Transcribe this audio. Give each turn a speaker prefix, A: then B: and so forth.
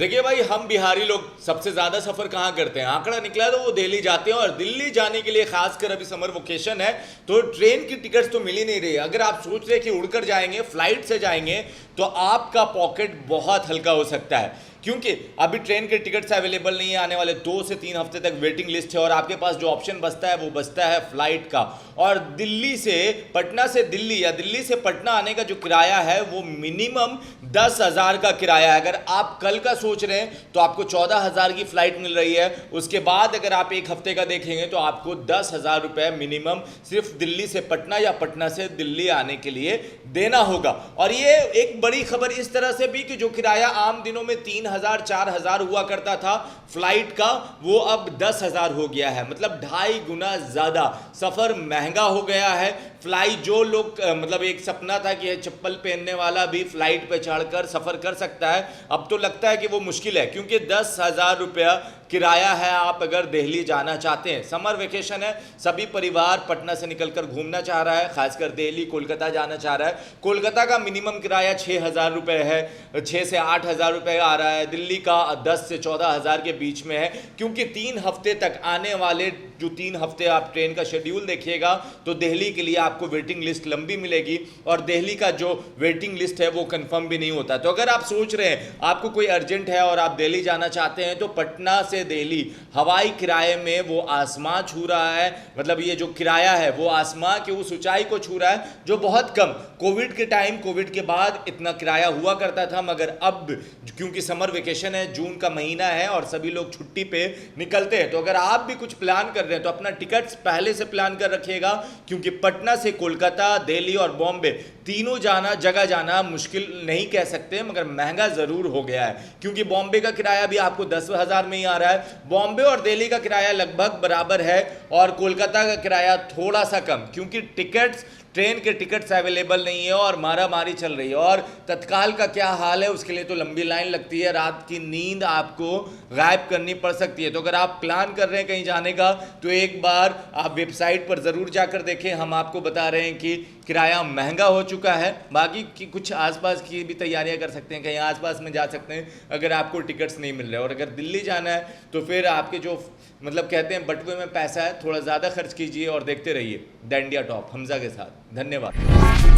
A: देखिए भाई, हम बिहारी लोग सबसे ज्यादा सफर कहाँ करते हैं, आंकड़ा निकला तो वो दिल्ली जाते हैं। और दिल्ली जाने के लिए खासकर अभी समर वेकेशन है तो ट्रेन की टिकट्स तो मिल ही नहीं रही। अगर आप सोच रहे हैं कि उड़कर जाएंगे, फ्लाइट से जाएंगे, तो आपका पॉकेट बहुत हल्का हो सकता है, क्योंकि अभी ट्रेन के टिकट्स अवेलेबल नहीं है। आने वाले 2 से 3 हफ्ते तक वेटिंग लिस्ट है और आपके पास जो ऑप्शन बचता है वो बचता है फ्लाइट का। और दिल्ली से पटना से दिल्ली या दिल्ली से पटना आने का जो किराया है वो मिनिमम 10,000 का किराया है। अगर आप कल का सोच रहे हैं तो आपको 14,000 की फ्लाइट मिल रही है। उसके बाद अगर आप एक हफ्ते का देखेंगे तो आपको 10,000 रुपये मिनिमम सिर्फ दिल्ली से पटना या पटना से दिल्ली आने के लिए देना होगा। और ये एक बड़ी खबर इस तरह से भी कि जो किराया आम दिनों में 3,000 4,000 हुआ करता था फ्लाइट का, वो अब 10,000 हो गया है। मतलब 2.5 गुना ज्यादा सफर महंगा हो गया है। फ्लाइट जो लोग मतलब एक सपना था कि चप्पल पहनने वाला भी फ्लाइट पे चढ़कर सफर कर सकता है, अब तो लगता है कि वो मुश्किल है, क्योंकि 10,000 रुपया किराया है। आप अगर दिल्ली जाना चाहते हैं, समर वेकेशन है, सभी परिवार पटना से निकलकर घूमना चाह रहा है, खासकर दिल्ली कोलकाता जाना चाह रहा है। कोलकाता का मिनिमम किराया 6,000 रुपये है, 6 से 8,000 रुपये आ रहा है। दिल्ली का 10 से 14,000 के बीच में है, क्योंकि 3 हफ्ते तक आने वाले जो 3 हफ्ते आप ट्रेन का शेड्यूल देखिएगा तो दिल्ली के लिए आपको वेटिंग लिस्ट लंबी मिलेगी और दिल्ली का जो वेटिंग लिस्ट है वो कंफर्म भी नहीं होता। तो अगर आप सोच रहे हैं आपको कोई अर्जेंट है और आप दिल्ली जाना चाहते हैं, तो पटना से दिल्ली हवाई किराए में वो आसमां छू रहा है। मतलब ये जो किराया है वो आसमां की उस ऊंचाई को छू रहा है जो बहुत कम कोविड के टाइम, कोविड के बाद इतना किराया हुआ करता था। मगर अब क्योंकि समर वेकेशन है, जून का महीना है और सभी लोग छुट्टी पे निकलते हैं, तो अगर आप भी कुछ प्लान कर रहे हैं तो अपना टिकट्स पहले से प्लान कर रखिएगा, क्योंकि पटना से कोलकाता, दिल्ली और बॉम्बे तीनों जगह जाना मुश्किल नहीं कह सकते, मगर महंगा जरूर हो गया है। क्योंकि बॉम्बे का किराया भी आपको 10,000 में ही आ रहा है। बॉम्बे और दिल्ली का किराया लगभग बराबर है और कोलकाता का किराया थोड़ा सा कम, क्योंकि टिकट्स, ट्रेन के टिकट्स अवेलेबल नहीं है और मारामारी चल रही है। और तत्काल का क्या हाल है, उसके लिए तो लंबी लाइन लगती है, रात की नींद आपको गायब करनी पड़ सकती है। तो अगर आप प्लान कर रहे हैं कहीं जाने का तो एक बार आप वेबसाइट पर ज़रूर जाकर देखें। हम आपको बता रहे हैं कि किराया महंगा हो चुका है। बाकी की कुछ आसपास की भी तैयारियां कर सकते हैं, कहीं आसपास में जा सकते हैं अगर आपको टिकट्स नहीं मिल रहे। और अगर दिल्ली जाना है तो फिर आपके जो मतलब कहते हैं बटुए में पैसा है, थोड़ा ज़्यादा खर्च कीजिए और देखते रहिए द इंडिया टॉप हमजा के साथ। धन्यवाद।